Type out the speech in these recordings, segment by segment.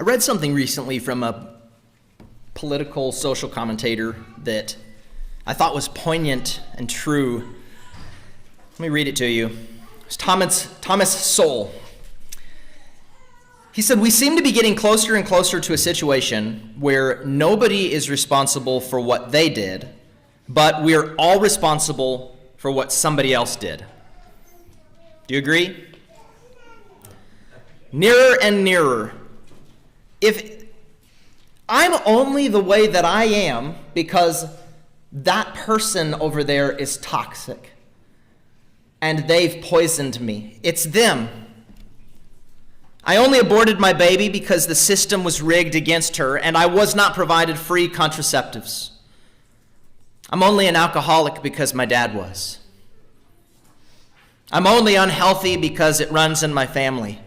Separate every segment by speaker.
Speaker 1: I read something recently from a political social commentator that I thought was poignant and true. Let me read it to you. It's Thomas Sowell. He said, "We seem to be getting closer and closer to a situation where nobody is responsible for what they did, but we are all responsible for what somebody else did." Do you agree? Nearer and nearer. If I'm only the way that I am because that person over there is toxic and they've poisoned me, it's them. I only aborted my baby because the system was rigged against her and I was not provided free contraceptives. I'm only an alcoholic because my dad was. I'm only unhealthy because it runs in my family.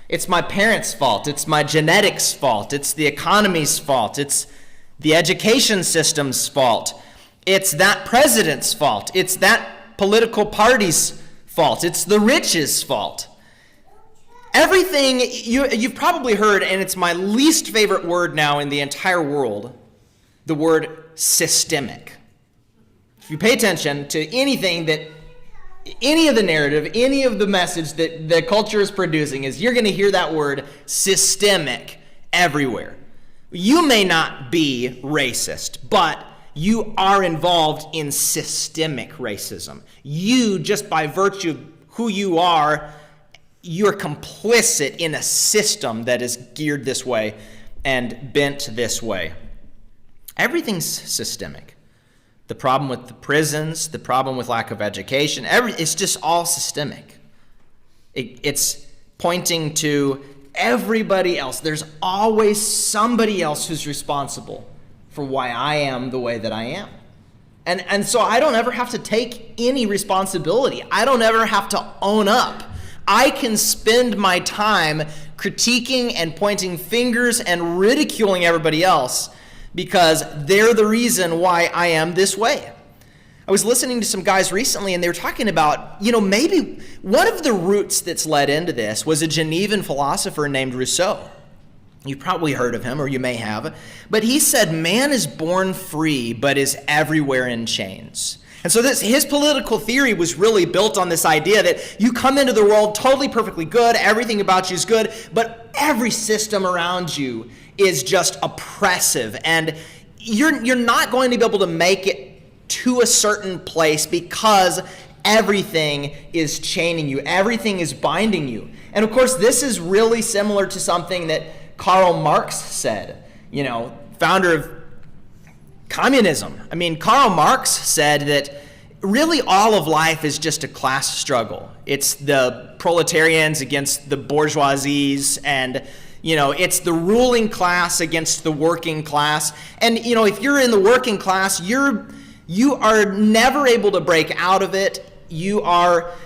Speaker 1: It's my parents' fault. It's my genetics' fault. It's the economy's fault. It's the education system's fault. It's that president's fault. It's that political party's fault. It's the rich's fault. Everything you've probably heard, and it's my least favorite word now in the entire world, the word systemic. If you pay attention to anything that, any of the narrative, any of the message that the culture is producing, is you're going to hear that word systemic everywhere. You may not be racist, but you are involved in systemic racism. You, just by virtue of who you are, you're complicit in a system that is geared this way and bent this way. Everything's systemic. The problem with the prisons, the problem with lack of education, it's just all systemic. It's pointing to everybody else. There's always somebody else who's responsible for why I am the way that I am. And so I don't ever have to take any responsibility. I don't ever have to own up. I can spend my time critiquing and pointing fingers and ridiculing everybody else because they're the reason why I am this way. I was listening to some guys recently and they were talking about, maybe one of the roots that's led into this was a Genevan philosopher named Rousseau. You've probably heard of him, or you may have. But he said, man is born free, but is everywhere in chains. And so his political theory was really built on this idea that you come into the world totally perfectly good, everything about you is good, but every system around you is just oppressive. And you're not going to be able to make it to a certain place because everything is chaining you. Everything is binding you. And of course, this is really similar to something that Karl Marx said, founder of communism. Karl Marx said that really all of life is just a class struggle. It's the proletarians against the bourgeoisies, and it's the ruling class against the working class. And if you're in the working class, you are never able to break out of it.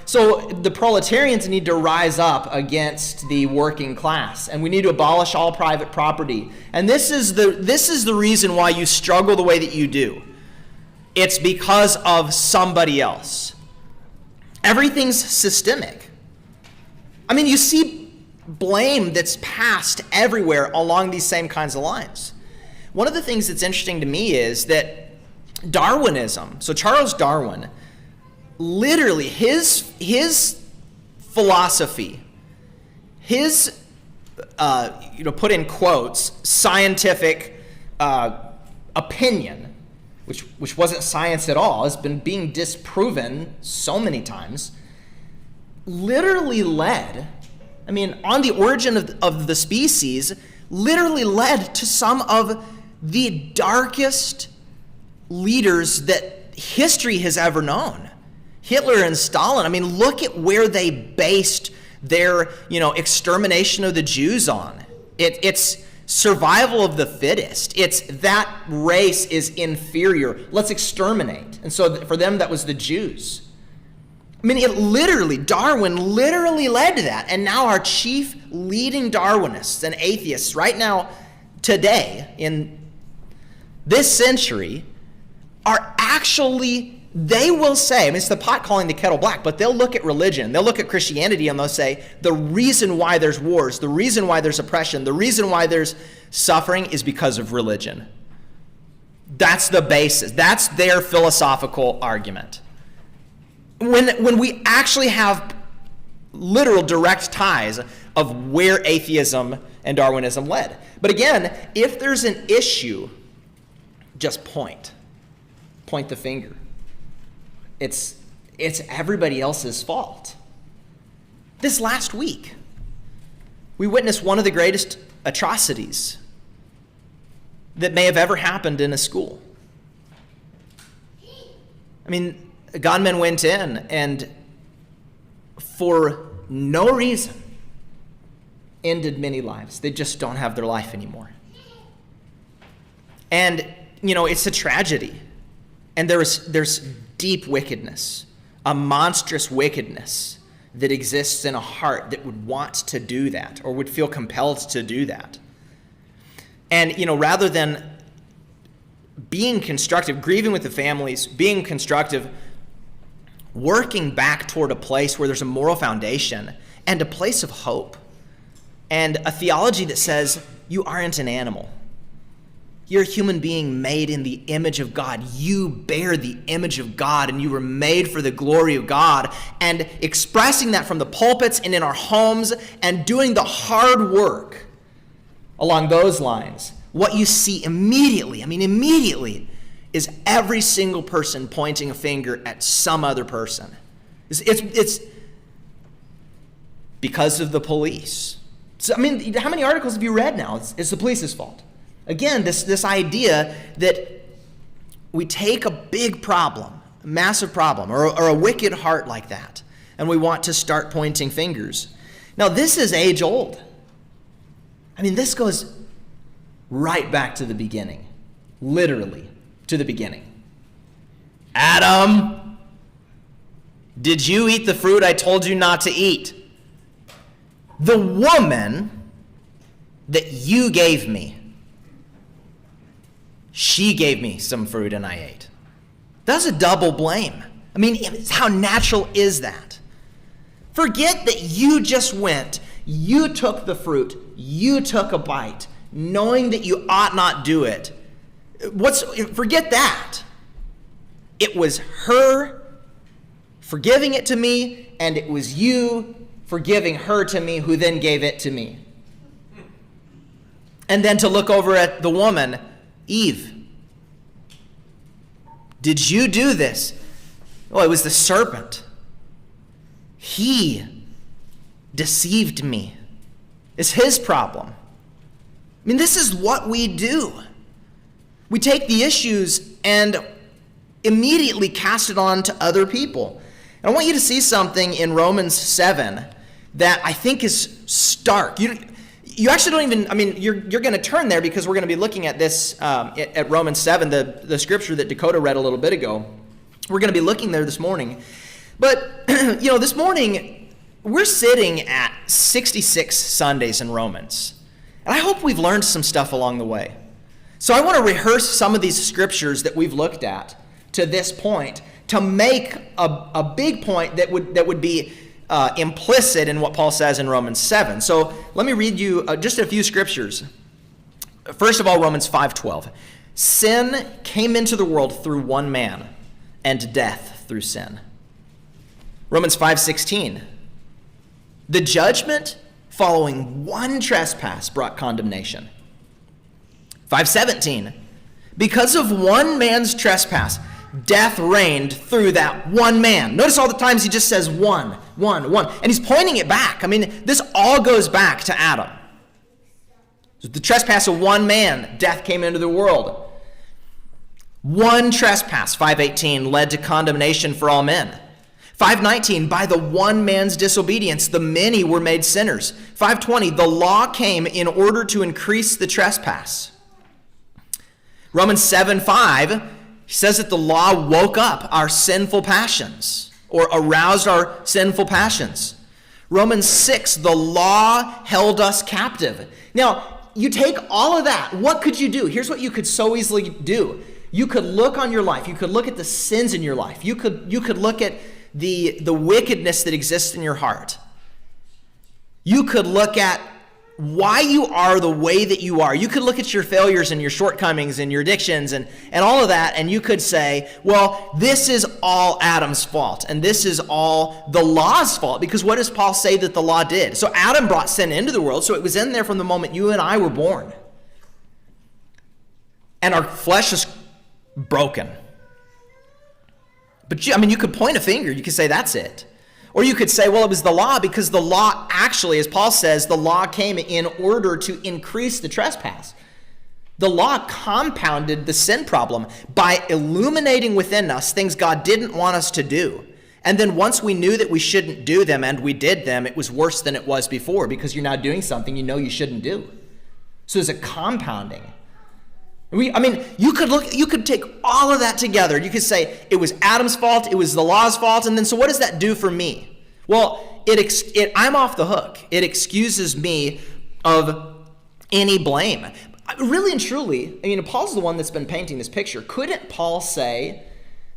Speaker 1: So the proletarians need to rise up against the working class, and we need to abolish all private property. And this is the reason why you struggle the way that you do. It's because of somebody else. Everything's systemic. You see blame that's passed everywhere along these same kinds of lines. One of the things that's interesting to me is that Darwinism, so Charles Darwin, literally his philosophy, his put in quotes, scientific opinion, which wasn't science at all, has been being disproven so many times, literally led, on the origin of the species, literally led to some of the darkest leaders that history has ever known. Hitler and Stalin, look at where they based their, extermination of the Jews on. It's survival of the fittest. It's that race is inferior. Let's exterminate. And so for them, that was the Jews. Darwin literally led to that. And now our chief leading Darwinists and atheists right now, today, in this century, are actually they will say, I mean, it's the pot calling the kettle black, but they'll look at religion, they'll look at Christianity, and they'll say, the reason why there's wars, the reason why there's oppression, the reason why there's suffering is because of religion. That's the basis. That's their philosophical argument. When we actually have literal direct ties of where atheism and Darwinism led. But again, if there's an issue, just point the finger. It's everybody else's fault. This last week, we witnessed one of the greatest atrocities that may have ever happened in a school. I mean, gunmen went in and for no reason ended many lives. They just don't have their life anymore. And, it's a tragedy. And there's deep wickedness, a monstrous wickedness that exists in a heart that would want to do that or would feel compelled to do that. And, rather than being constructive, grieving with the families, being constructive, working back toward a place where there's a moral foundation and a place of hope and a theology that says you aren't an animal. You're a human being made in the image of God. You bear the image of God, and you were made for the glory of God. And expressing that from the pulpits and in our homes and doing the hard work along those lines, what you see immediately, is every single person pointing a finger at some other person. It's because of the police. So, how many articles have you read now? It's the police's fault. Again, this idea that we take a big problem, a massive problem, or a wicked heart like that, and we want to start pointing fingers. Now, this is age old. This goes right back to the beginning, literally to the beginning. Adam, did you eat the fruit I told you not to eat? The woman that you gave me, she gave me some fruit and I ate. That's a double blame. How natural is that? Forget that you just went, you took the fruit, you took a bite, knowing that you ought not do it. Forget that. It was her forgiving it to me, and it was you forgiving her to me, who then gave it to me. And then to look over at the woman, Eve. Did you do this? Oh, it was the serpent. He deceived me. It's his problem. This is what we do. We take the issues and immediately cast it on to other people. And I want you to see something in Romans 7 that I think is stark. You actually don't even, you're going to turn there because we're going to be looking at this at Romans 7, the scripture that Dakota read a little bit ago. We're going to be looking there this morning. But, this morning, we're sitting at 66 Sundays in Romans. And I hope we've learned some stuff along the way. So I want to rehearse some of these scriptures that we've looked at to this point to make a big point that would be implicit in what Paul says in Romans 7. So let me read you just a few scriptures. First of all, Romans 5:12. Sin came into the world through one man, and death through sin. Romans 5:16. The judgment following one trespass brought condemnation. 5:17. Because of one man's trespass, death reigned through that one man. Notice all the times he just says one. And he's pointing it back. This all goes back to Adam. So the trespass of one man, death came into the world. One trespass, 5:18, led to condemnation for all men. 5:19, by the one man's disobedience, the many were made sinners. 5:20, the law came in order to increase the trespass. Romans 7:5, he says that the law woke up our sinful passions, or aroused our sinful passions. Romans 6, the law held us captive. Now, you take all of that. What could you do? Here's what you could so easily do. You could look on your life. You could look at the sins in your life. You could look at the wickedness that exists in your heart. You could look at why you are the way that you are. You could look at your failures and your shortcomings and your addictions and all of that, and you could say, well, this is all Adam's fault, and this is all the law's fault, because what does Paul say that the law did? So Adam brought sin into the world, so it was in there from the moment you and I were born. And our flesh is broken. But you could point a finger. You could say, that's it. Or you could say, well, it was the law, because the law actually, as Paul says, the law came in order to increase the trespass. The law compounded the sin problem by illuminating within us things God didn't want us to do. And then once we knew that we shouldn't do them and we did them, it was worse than it was before, because you're now doing something you know you shouldn't do. So there's a compounding. You could take all of that together. You could say it was Adam's fault, it was the law's fault, and then so what does that do for me? Well, I'm off the hook. It excuses me of any blame. Really and truly, Paul's the one that's been painting this picture. Couldn't Paul say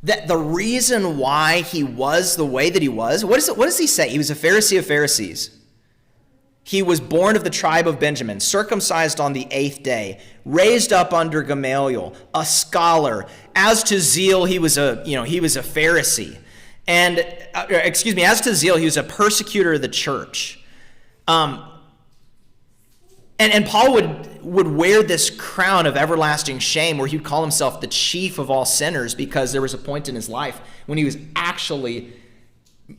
Speaker 1: that the reason why he was the way that he was, what does he say? He was a Pharisee of Pharisees. He was born of the tribe of Benjamin, circumcised on the 8th day, raised up under Gamaliel, a scholar. As to zeal, he was a Pharisee. And, as to zeal, he was a persecutor of the church. And Paul would wear this crown of everlasting shame where he'd call himself the chief of all sinners, because there was a point in his life when he was actually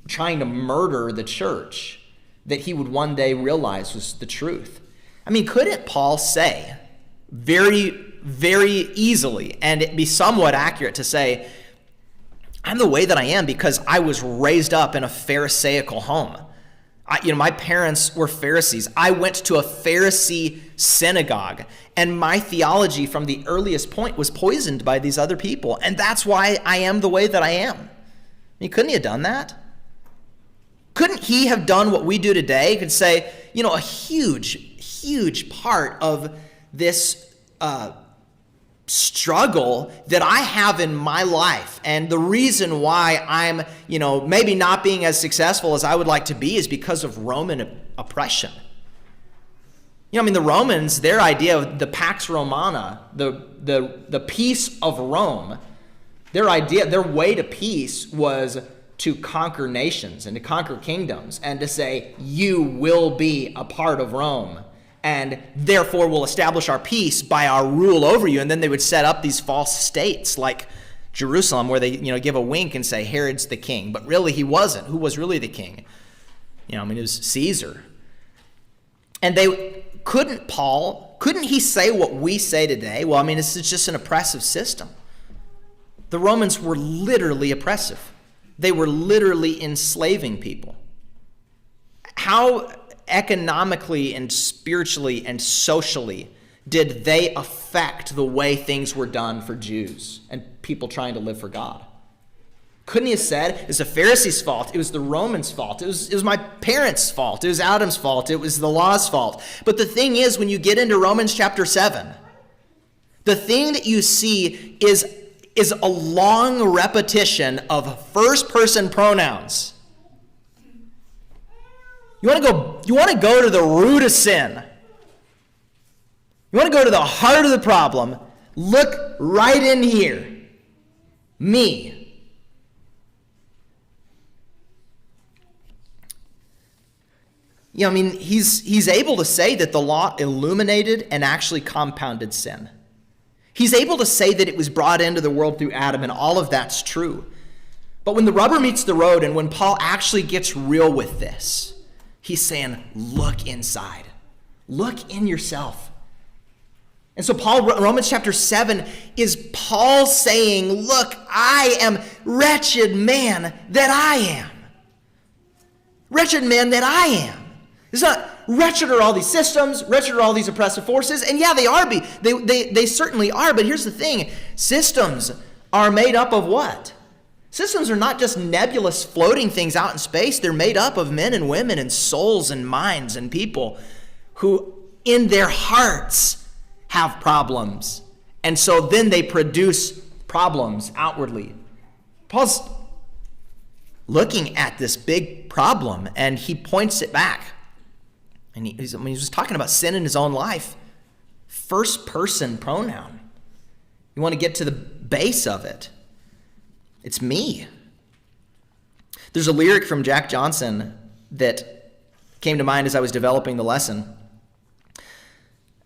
Speaker 1: trying to murder the church that he would one day realize was the truth. Couldn't Paul say very, very easily, and it be somewhat accurate to say, I'm the way that I am because I was raised up in a Pharisaical home. My parents were Pharisees. I went to a Pharisee synagogue, and my theology from the earliest point was poisoned by these other people, and that's why I am the way that I am. Couldn't he have done that? Couldn't he have done what we do today? He could say, a huge part of this struggle that I have in my life, and the reason why I'm, maybe not being as successful as I would like to be, is because of Roman oppression. The Romans, their idea of the Pax Romana, the peace of Rome, their way to peace was to conquer nations and to conquer kingdoms and to say, you will be a part of Rome, and therefore we'll establish our peace by our rule over you. And then they would set up these false states like Jerusalem, where they give a wink and say Herod's the king, but really he wasn't. Who was really the king? It was Caesar. And couldn't he say what we say today? Well, this is just an oppressive system. The Romans were literally oppressive. They were literally enslaving people. How economically and spiritually and socially did they affect the way things were done for Jews and people trying to live for God? Couldn't he have said, it was the Pharisees' fault, it was the Romans' fault, it was my parents' fault, it was Adam's fault, it was the law's fault. But the thing is, when you get into Romans chapter 7, the thing that you see is a long repetition of first-person pronouns. You want to go to the root of sin. You want to go to the heart of the problem. Look right in here. Me. He's able to say that the law illuminated and actually compounded sin. He's able to say that it was brought into the world through Adam, and all of that's true. But when the rubber meets the road, and when Paul actually gets real with this, he's saying, look inside. Look in yourself. And so Romans chapter 7 is Paul saying, look, I am wretched man that I am. Wretched man that I am. It's not wretched are all these systems, wretched are all these oppressive forces, and yeah, they certainly are, but here's the thing. Systems are made up of what? Systems are not just nebulous floating things out in space. They're made up of men and women and souls and minds and people who in their hearts have problems And so then they produce problems outwardly. Paul's looking at this big problem, and he points it back. And he's just talking about sin in his own life. First person pronoun. You want to get to the base of it. It's me. There's a lyric from Jack Johnson that came to mind as I was developing the lesson.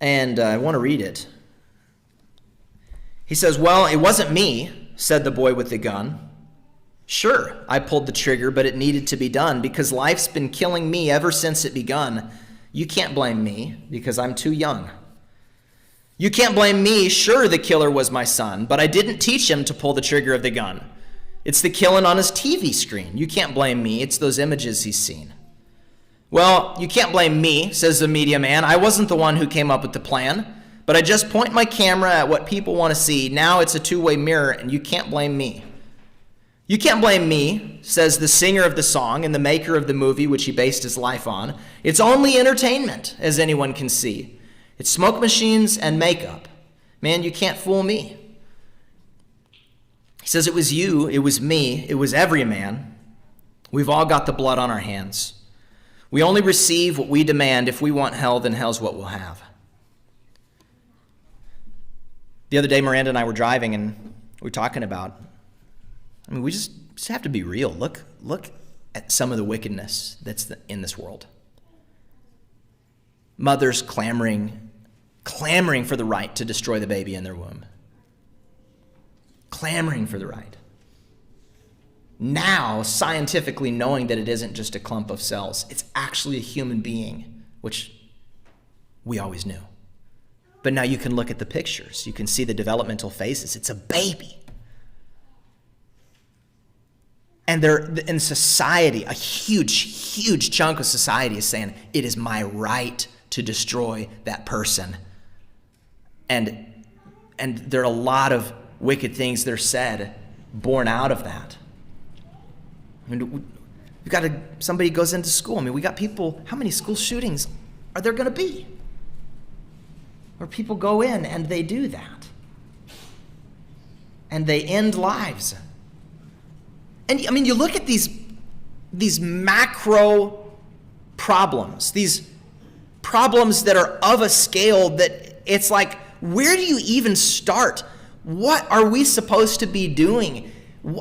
Speaker 1: And I want to read it. He says, "Well, it wasn't me," said the boy with the gun. "Sure, I pulled the trigger, but it needed to be done because life's been killing me ever since it begun. You can't blame me because I'm too young. You can't blame me. Sure, the killer was my son, but I didn't teach him to pull the trigger of the gun. It's the killing on his TV screen. You can't blame me. It's those images he's seen." "Well, you can't blame me," says the media man. "I wasn't the one who came up with the plan, but I just point my camera at what people want to see. Now it's a two-way mirror, and you can't blame me." "You can't blame me," says the singer of the song and the maker of the movie which he based his life on. "It's only entertainment, as anyone can see. It's smoke machines and makeup. Man, you can't fool me." He says, "It was you, it was me, it was every man. We've all got the blood on our hands. We only receive what we demand. If we want hell, then hell's what we'll have." The other day, Miranda and I were driving, and we were talking about, we just have to be real. Look at some of the wickedness that's in this world. Mothers clamoring for the right to destroy the baby in their womb. Clamoring for the right. Now, scientifically knowing that it isn't just a clump of cells, it's actually a human being, which we always knew. But now you can look at the pictures. You can see the developmental phases. It's a baby. And they're in society, a huge chunk of society is saying, it is my right to destroy that person. And there are a lot of wicked things that are said born out of that. We've got somebody goes into school. We got people, how many school shootings are there going to be? Where people go in and they do that. And they end lives. And you look at these macro problems, these problems that are of a scale that it's like, where do you even start? What are we supposed to be doing?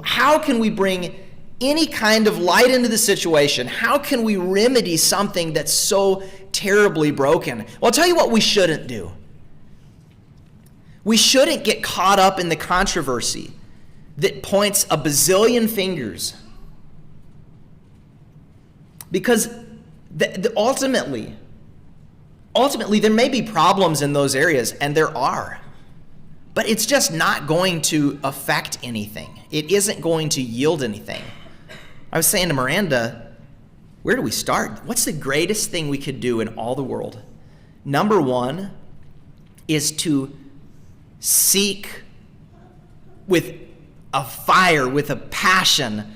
Speaker 1: How can we bring any kind of light into the situation? How can we remedy something that's so terribly broken? Well, I'll tell you what we shouldn't do. We shouldn't get caught up in the controversy that points a bazillion fingers. Because ultimately, there may be problems in those areas, and there are. But it's just not going to affect anything. It isn't going to yield anything. I was saying to Miranda, where do we start? What's the greatest thing we could do in all the world? Number one is to seek with a fire, with a passion,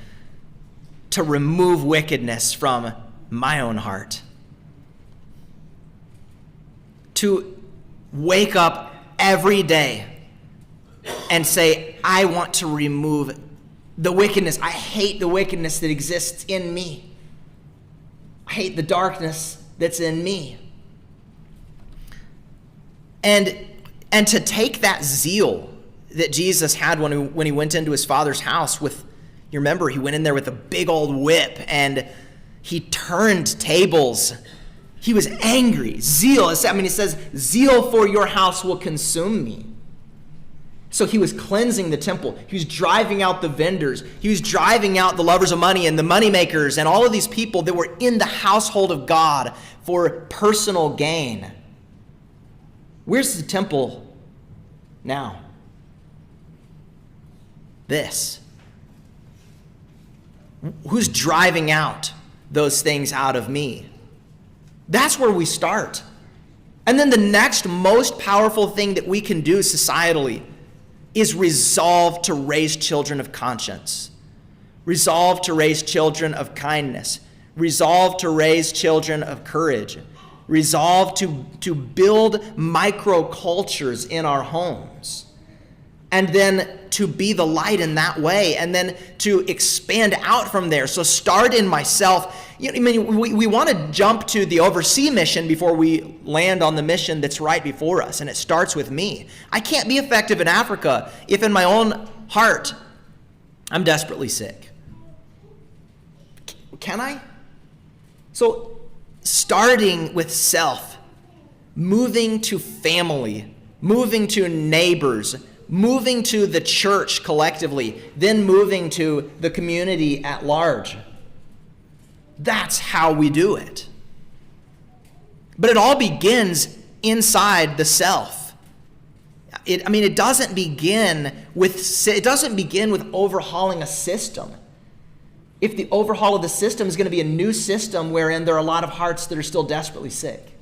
Speaker 1: to remove wickedness from my own heart. To wake up every day and say, I want to remove the wickedness. I hate the wickedness that exists in me. I hate the darkness that's in me. And to take that zeal that Jesus had when he went into his Father's house with, you remember, he went in there with a big old whip and he turned tables. He was angry. Zeal, it says, zeal for your house will consume me. So he was cleansing the temple. He was driving out the vendors. He was driving out the lovers of money and the moneymakers and all of these people that were in the household of God for personal gain. Where's the temple now? This. Who's driving out those things out of me? That's where we start. And then the next most powerful thing that we can do societally is resolve to raise children of conscience. Resolve to raise children of kindness. Resolve to raise children of courage. Resolve to build microcultures in our homes. and then to be the light in that way, and then to expand out from there. So start in myself. We want to jump to the overseas mission before we land on the mission that's right before us, and it starts with me. I can't be effective in Africa if in my own heart I'm desperately sick. Can I? So starting with self, moving to family, moving to neighbors, moving to the church collectively, then moving to the community at large. That's how we do it. But it all begins inside the self. It doesn't begin with overhauling a system. If the overhaul of the system is going to be a new system wherein there are a lot of hearts that are still desperately sick.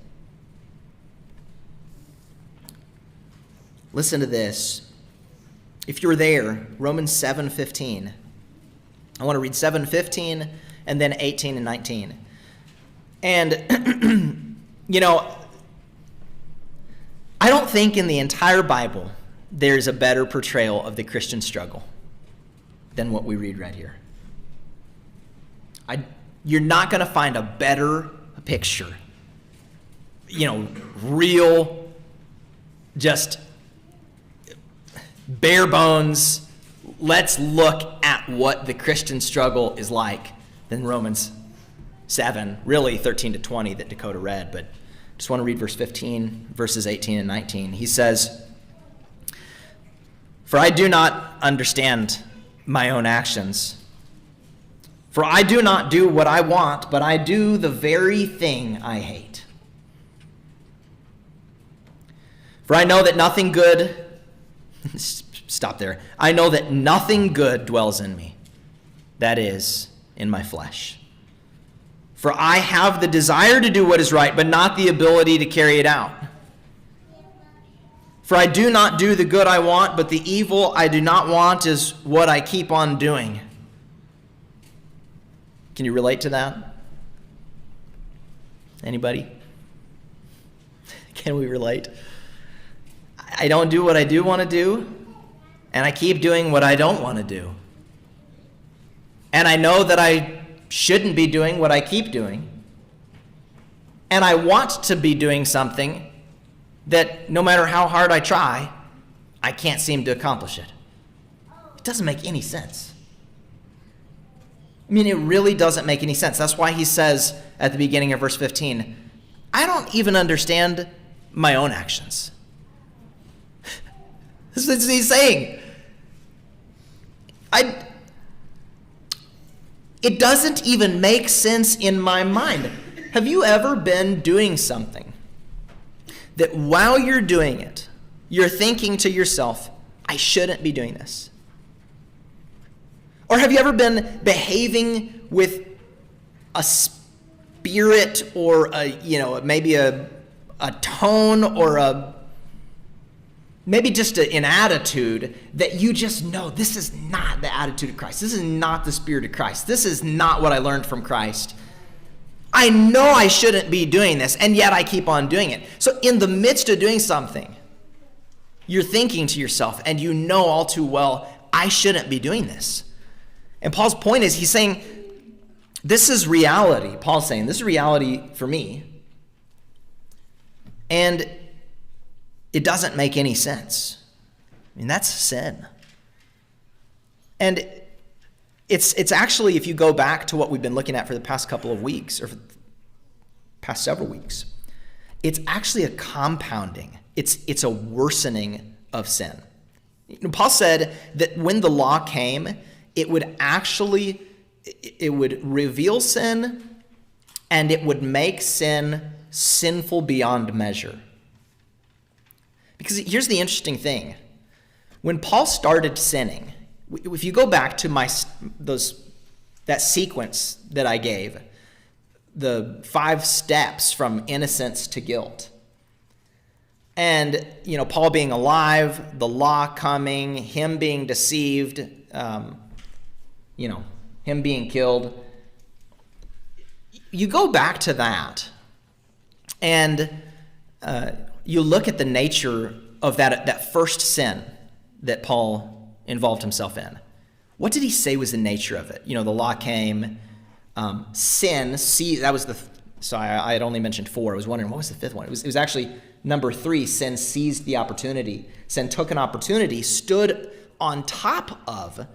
Speaker 1: Listen to this. If you're there, Romans 7:15. I want to read 7:15 and then 18 and 19. And, I don't think in the entire Bible there's a better portrayal of the Christian struggle than what we read right here. You're not going to find a better picture. Real, just bare bones, let's look at what the Christian struggle is like than Romans 7, really 13 to 20 that Dakota read, but just want to read verse 15, verses 18 and 19. He says, "For I do not understand my own actions. For I do not do what I want, but I do the very thing I hate. For I know that nothing good..." Stop there. "I know that nothing good dwells in me, that is, in my flesh. For I have the desire to do what is right, but not the ability to carry it out. For I do not do the good I want, but the evil I do not want is what I keep on doing." Can you relate to that? Anybody? Can we relate? I don't do what I do want to do, and I keep doing what I don't want to do. And I know that I shouldn't be doing what I keep doing. And I want to be doing something that no matter how hard I try, I can't seem to accomplish it. It doesn't make any sense. It really doesn't make any sense. That's why he says at the beginning of verse 15, "I don't even understand my own actions." This is what he's saying. It doesn't even make sense in my mind. Have you ever been doing something that while you're doing it, you're thinking to yourself, "I shouldn't be doing this"? Or have you ever been behaving with a spirit or maybe a tone or maybe just an attitude that you just know this is not the attitude of Christ. This is not the spirit of Christ. This is not what I learned from Christ. I know I shouldn't be doing this, and yet I keep on doing it. So in the midst of doing something, you're thinking to yourself, and you know all too well, I shouldn't be doing this. And Paul's point is, he's saying, this is reality. Paul's saying, this is reality for me. And it doesn't make any sense. That's sin. And it's actually, if you go back to what we've been looking at for the past couple of weeks, or for the past several weeks, it's actually a compounding. It's a worsening of sin. Paul said that when the law came, it would reveal sin, and it would make sin sinful beyond measure. Because here's the interesting thing. When Paul started sinning, if you go back to that sequence that I gave, the 5 steps from innocence to guilt, and Paul being alive, the law coming, him being deceived, him being killed, you go back to that, and you look at the nature of that first sin that Paul involved himself in. What did he say was the nature of it? The law came, sin, that was I had only mentioned 4. I was wondering, what was the 5th one? It was actually number 3, sin seized the opportunity. Sin took an opportunity, stood on top of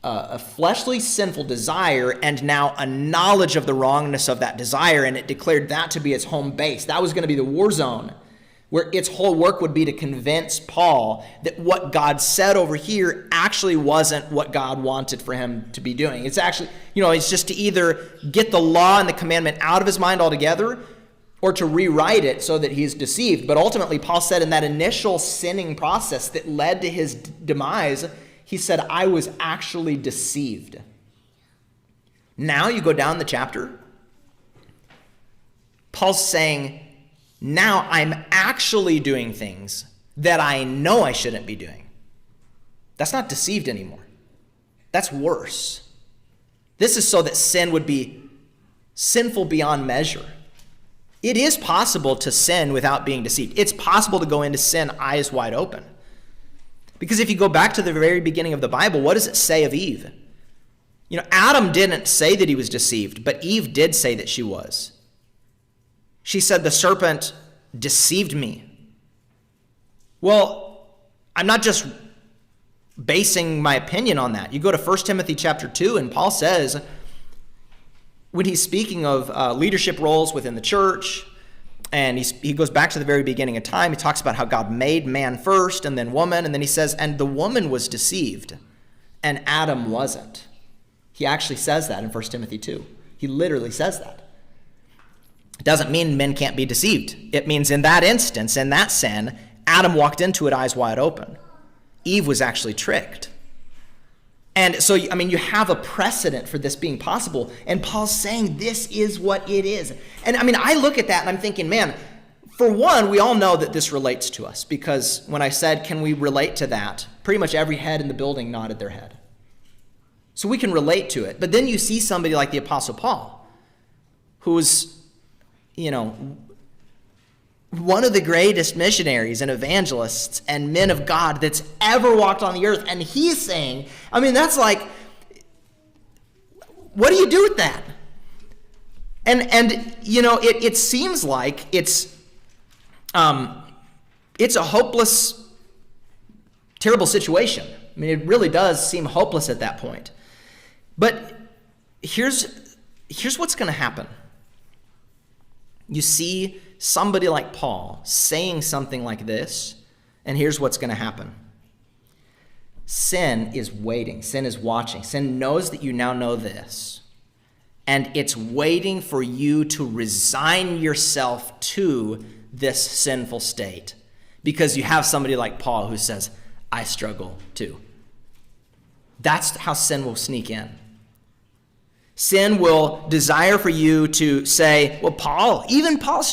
Speaker 1: a fleshly sinful desire, and now a knowledge of the wrongness of that desire, and it declared that to be its home base. That was going to be the war zone, where its whole work would be to convince Paul that what God said over here actually wasn't what God wanted for him to be doing. It's actually, it's just to either get the law and the commandment out of his mind altogether, or to rewrite it so that he's deceived. But ultimately, Paul said in that initial sinning process that led to his demise, he said, I was actually deceived. Now you go down the chapter, Paul's saying, now I'm actually doing things that I know I shouldn't be doing. That's not deceived anymore. That's worse. This is so that sin would be sinful beyond measure. It is possible to sin without being deceived. It's possible to go into sin eyes wide open. Because if you go back to the very beginning of the Bible, what does it say of Eve? Adam didn't say that he was deceived, but Eve did say that she was. She said, the serpent deceived me. Well, I'm not just basing my opinion on that. You go to 1 Timothy chapter 2, and Paul says, when he's speaking of leadership roles within the church, and he goes back to the very beginning of time, he talks about how God made man first and then woman, and then he says, and the woman was deceived, and Adam wasn't. He actually says that in 1 Timothy 2. He literally says that. It doesn't mean men can't be deceived. It means in that instance, in that sin, Adam walked into it eyes wide open. Eve was actually tricked. And so, you have a precedent for this being possible. And Paul's saying this is what it is. And I look at that and I'm thinking, man, for one, we all know that this relates to us. Because when I said, can we relate to that? Pretty much every head in the building nodded their head. So we can relate to it. But then you see somebody like the Apostle Paul, who's one of the greatest missionaries and evangelists and men of God that's ever walked on the earth. And he's saying, that's like, what do you do with that? And it seems like it's a hopeless, terrible situation. It really does seem hopeless at that point. But here's what's going to happen. You see somebody like Paul saying something like this, and here's what's going to happen. Sin is waiting. Sin is watching. Sin knows that you now know this, and it's waiting for you to resign yourself to this sinful state because you have somebody like Paul who says, I struggle too. That's how sin will sneak in. Sin will desire for you to say, well, even Paul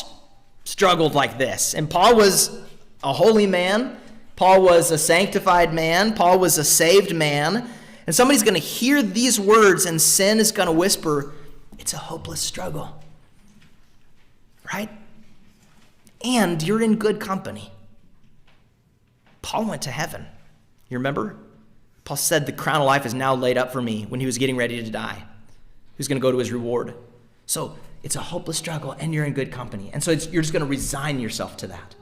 Speaker 1: struggled like this. And Paul was a holy man. Paul was a sanctified man. Paul was a saved man. And somebody's going to hear these words and sin is going to whisper, it's a hopeless struggle. Right? And you're in good company. Paul went to heaven. You remember? Paul said the crown of life is now laid up for me when he was getting ready to die. Who's going to go to his reward. So it's a hopeless struggle, and you're in good company. And so you're just going to resign yourself to that.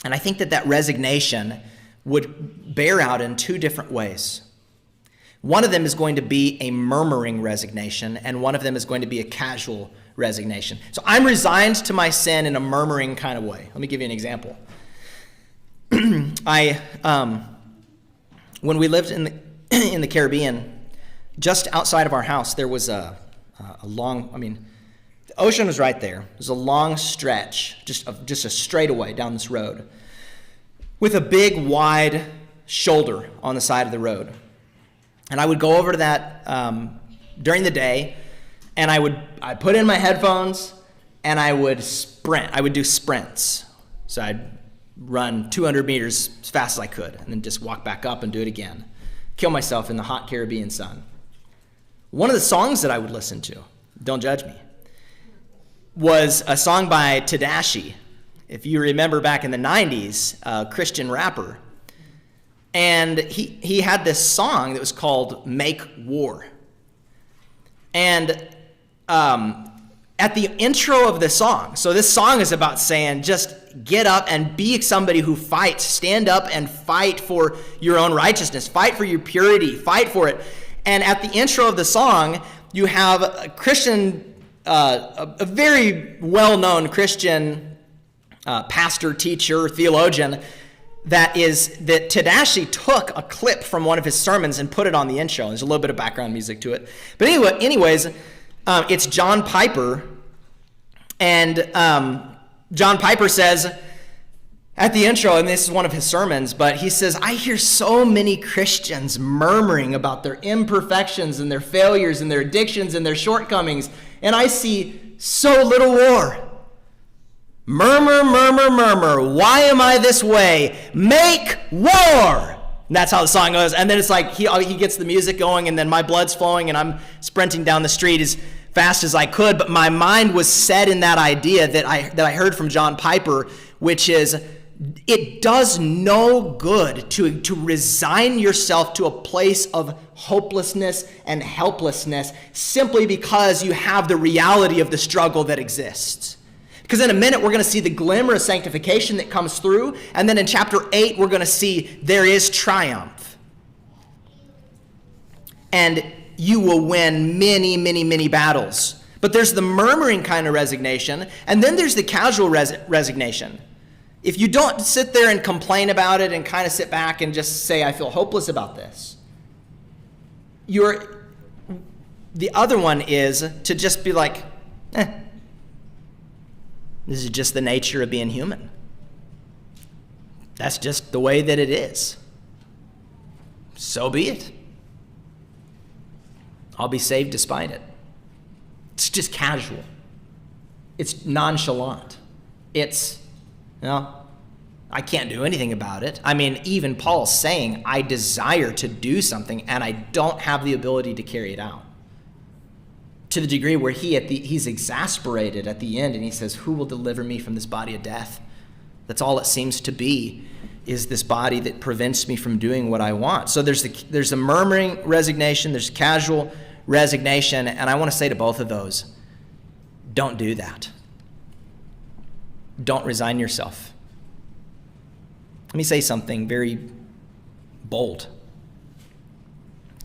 Speaker 1: And I think that resignation would bear out in 2 different ways. One of them is going to be a murmuring resignation, and one of them is going to be a casual resignation. So I'm resigned to my sin in a murmuring kind of way. Let me give you an example. When we lived in the Caribbean, just outside of our house, there was a long, the ocean was right there. There's a long stretch, just a straightaway down this road with a big, wide shoulder on the side of the road. And I would go over to that during the day, and I'd put in my headphones, and I would sprint. I would do sprints. So I'd run 200 meters as fast as I could, and then just walk back up and do it again. Kill myself in the hot Caribbean sun. One of the songs that I would listen to, don't judge me, was a song by Tedaschi. If you remember back in the 90s, a Christian rapper. And he had this song that was called Make War. And at the intro of the song, so this song is about saying just get up and be somebody who fights. Stand up and fight for your own righteousness. Fight for your purity. Fight for it. And at the intro of the song, you have a Christian, a very well-known Christian pastor, teacher, theologian, that Tadashi took a clip from one of his sermons and put it on the intro. There's a little bit of background music to it. But anyways, it's John Piper. And John Piper says at the intro, and this is one of his sermons, but he says, I hear so many Christians murmuring about their imperfections and their failures and their addictions and their shortcomings, and I see so little war. Murmur, murmur, murmur. Why am I this way? Make war. And that's how the song goes. And then it's like he gets the music going, and then my blood's flowing, and I'm sprinting down the street as fast as I could. But my mind was set in that idea that I heard from John Piper, which is it does no good to resign yourself to a place of hopelessness and helplessness simply because you have the reality of the struggle that exists. Because in a minute, we're going to see the glimmer of sanctification that comes through. And then in chapter 8, we're going to see there is triumph. And you will win many, many, many battles. But there's the murmuring kind of resignation. And then there's the casual resignation. If you don't sit there and complain about it and kind of sit back and just say, I feel hopeless about this. The other one is to just be like, this is just the nature of being human. That's just the way that it is. So be it. I'll be saved despite it. It's just casual. It's nonchalant. It's, I can't do anything about it. I mean, even Paul's saying, I desire to do something and I don't have the ability to carry it out. To the degree where he's exasperated at the end and he says, who will deliver me from this body of death? That's all it seems to be, is this body that prevents me from doing what I want. So there's a murmuring resignation, there's casual resignation, and I want to say to both of those, don't do that. Don't resign yourself. Let me say something very bold.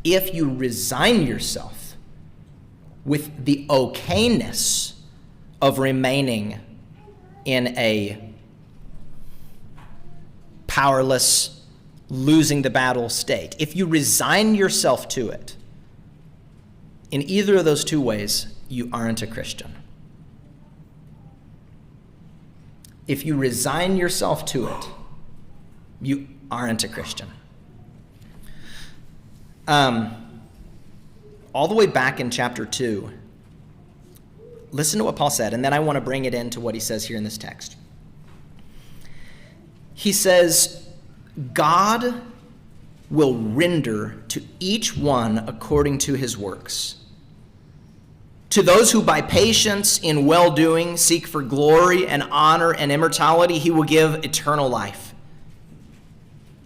Speaker 1: If you resign yourself with the okayness of remaining in a powerless, losing the battle state, if you resign yourself to it, in either of those two ways, you aren't a Christian. If you resign yourself to it, you aren't a Christian. All the way back in chapter 2, listen to what Paul said, and then I want to bring it into what he says here in this text. He says, God will render to each one according to his works. To those who by patience in well-doing seek for glory and honor and immortality, he will give eternal life.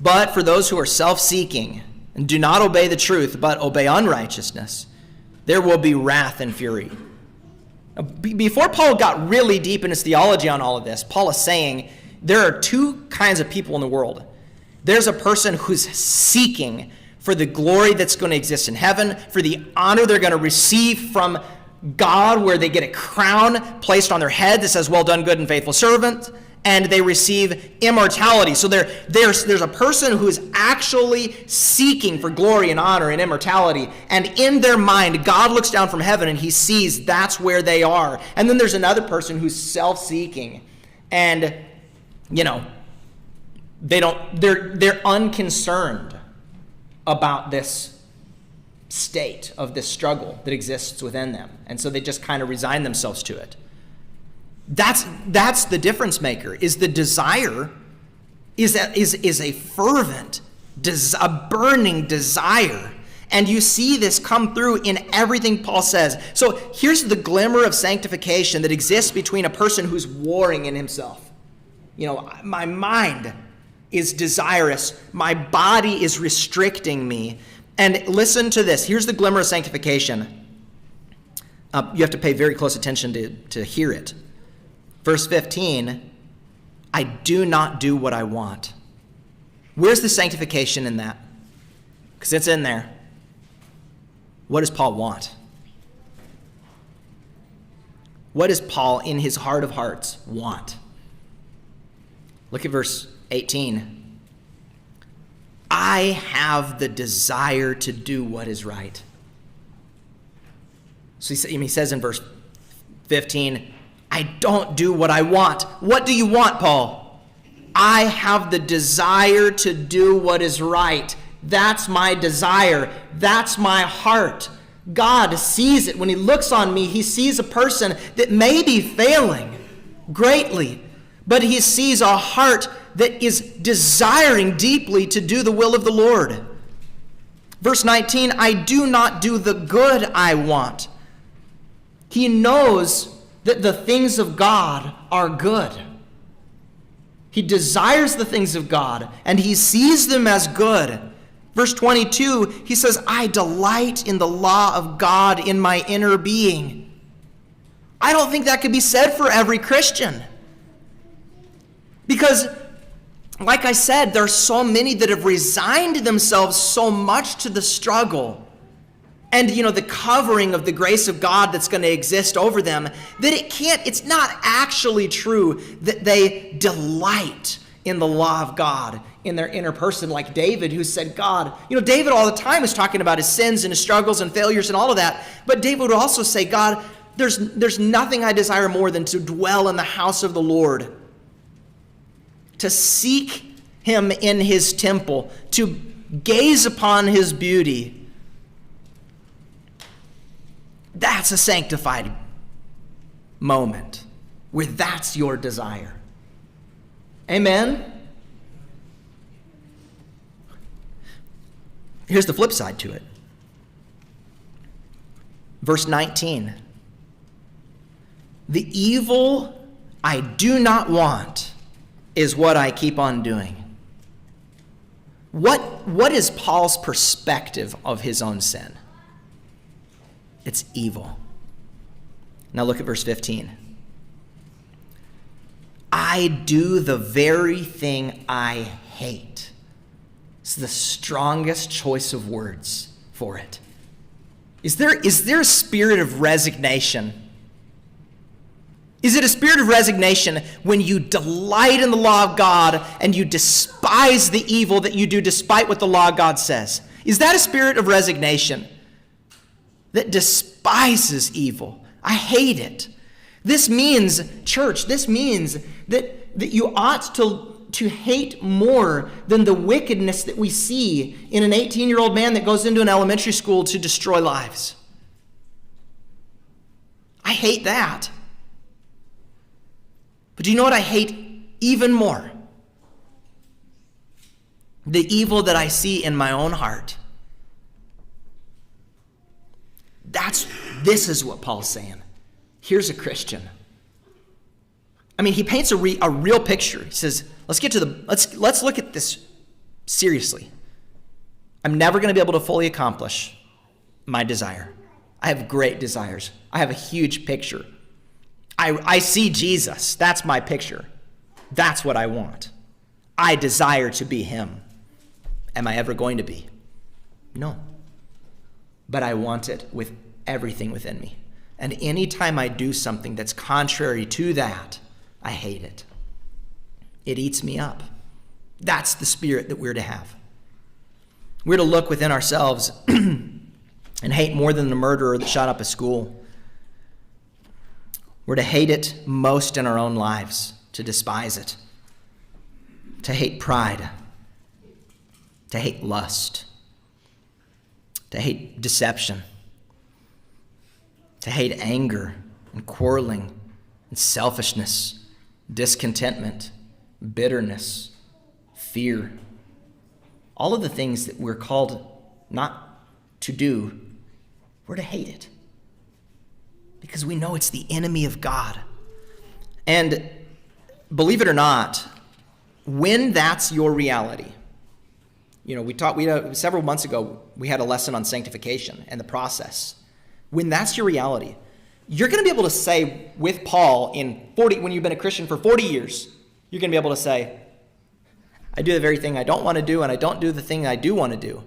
Speaker 1: But for those who are self-seeking and do not obey the truth, but obey unrighteousness, there will be wrath and fury. Now, before Paul got really deep in his theology on all of this, Paul is saying there are two kinds of people in the world. There's a person who's seeking for the glory that's going to exist in heaven, for the honor they're going to receive from God, where they get a crown placed on their head that says, well done, good and faithful servant, and they receive immortality. So there's a person who is actually seeking for glory and honor and immortality, and in their mind, God looks down from heaven and he sees that's where they are. And then there's another person who's self-seeking, and they're unconcerned about this state of this struggle that exists within them, and so they just kind of resign themselves to it. That's the difference maker. Is the desire is a fervent, a burning desire, and you see this come through in everything Paul says. So here's the glimmer of sanctification that exists between a person who's warring in himself. My mind is desirous. My body is restricting me. And listen to this. Here's the glimmer of sanctification. You have to pay very close attention to hear it. Verse 15, I do not do what I want. Where's the sanctification in that? Because it's in there. What does Paul want? What does Paul, in his heart of hearts, want? Look at verse 18. I have the desire to do what is right. So he says in verse 15, I don't do what I want. What do you want, Paul? I have the desire to do what is right. That's my desire. That's my heart. God sees it. When he looks on me, he sees a person that may be failing greatly, but he sees a heart that is desiring deeply to do the will of the Lord. Verse 19, I do not do the good I want. He knows that the things of God are good. He desires the things of God, and he sees them as good. Verse 22, he says, I delight in the law of God in my inner being. I don't think that could be said for every Christian. Because, like I said, there are so many that have resigned themselves so much to the struggle and, the covering of the grace of God that's going to exist over them, that it's not actually true that they delight in the law of God in their inner person, like David, who said, God, David all the time is talking about his sins and his struggles and failures and all of that, but David would also say, God, there's nothing I desire more than to dwell in the house of the Lord, to seek him in his temple, to gaze upon his beauty. That's a sanctified moment where that's your desire. Amen? Here's the flip side to it. Verse 19. The evil I do not want is what I keep on doing. What is Paul's perspective of his own sin? It's evil. Now look at verse 15. I do the very thing I hate. It's the strongest choice of words for it. Is there a spirit of resignation? Is it a spirit of resignation when you delight in the law of God and you despise the evil that you do despite what the law of God says? Is that a spirit of resignation that despises evil? I hate it. This means, church, that you ought to hate more than the wickedness that we see in an 18-year-old man that goes into an elementary school to destroy lives. I hate that. But do you know what I hate even more? The evil that I see in my own heart. This is what Paul's saying. Here's a Christian. I mean, he paints a real picture. He says, let's look at this seriously. I'm never going to be able to fully accomplish my desire. I have great desires. I have a huge picture. I see Jesus. That's my picture. That's what I want. I desire to be him. Am I ever going to be? No. But I want it with everything within me. And anytime I do something that's contrary to that, I hate it. It eats me up. That's the spirit that we're to have. We're to look within ourselves and hate more than the murderer that shot up a school. We're to hate it most in our own lives, to despise it, to hate pride, to hate lust, to hate deception, to hate anger and quarreling and selfishness, discontentment, bitterness, fear. All of the things that we're called not to do, we're to hate it. Because we know it's the enemy of God. And believe it or not, when that's your reality, several months ago, we had a lesson on sanctification and the process. When that's your reality, you're going to be able to say with Paul when you've been a Christian for 40 years, you're going to be able to say, I do the very thing I don't want to do, and I don't do the thing I do want to do.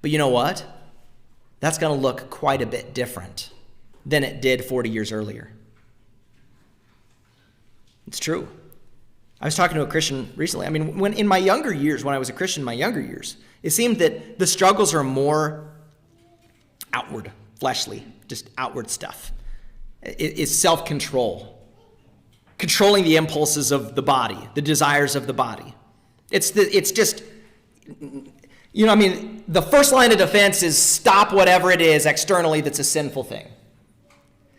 Speaker 1: But you know what? That's going to look quite a bit different than it did 40 years earlier. It's true. I was talking to a Christian recently. I mean, when I was a Christian in my younger years, it seemed that the struggles are more outward, fleshly, just outward stuff. It's self-control, controlling the impulses of the body, the desires of the body. It's just, the first line of defense is stop whatever it is externally that's a sinful thing.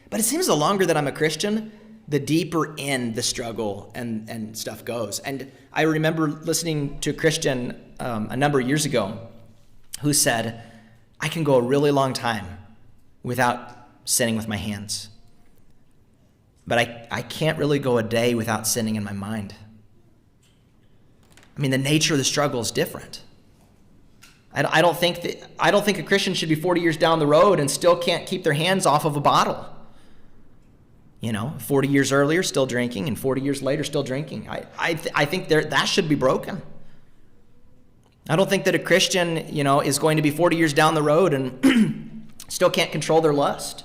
Speaker 1: But it seems the longer that I'm a Christian, the deeper in the struggle and stuff goes. And I remember listening to a Christian a number of years ago who said, I can go a really long time without sinning with my hands. But I can't really go a day without sinning in my mind. I mean, the nature of the struggle is different. I don't think a Christian should be 40 years down the road and still can't keep their hands off of a bottle. 40 years earlier, still drinking, and 40 years later, still drinking. I think that should be broken. I don't think that a Christian, is going to be 40 years down the road and still can't control their lust.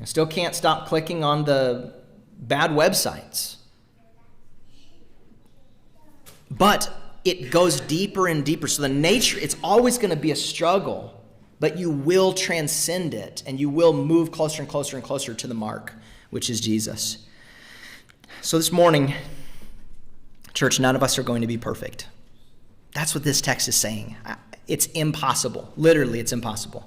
Speaker 1: Still can't stop clicking on the bad websites. But it goes deeper and deeper. So the nature, it's always going to be a struggle, but you will transcend it, and you will move closer and closer and closer to the mark, which is Jesus. So this morning, church, none of us are going to be perfect. That's what this text is saying. It's impossible. Literally, it's impossible.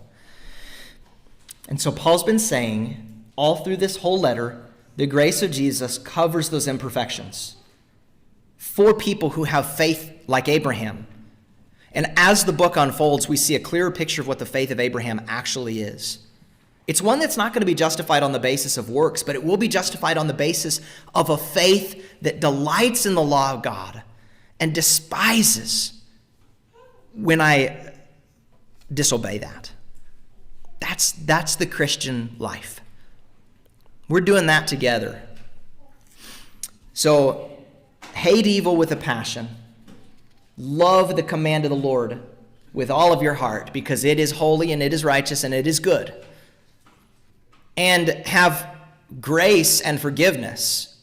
Speaker 1: And so Paul's been saying all through this whole letter, the grace of Jesus covers those imperfections for people who have faith like Abraham. And as the book unfolds, we see a clearer picture of what the faith of Abraham actually is. It's one that's not going to be justified on the basis of works, but it will be justified on the basis of a faith that delights in the law of God and despises when I disobey that. That's the Christian life. We're doing that together. So, hate evil with a passion. Love the command of the Lord with all of your heart, because it is holy and it is righteous and it is good. And have grace and forgiveness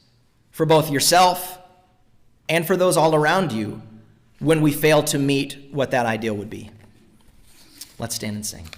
Speaker 1: for both yourself and for those all around you when we fail to meet what that ideal would be. Let's stand and sing.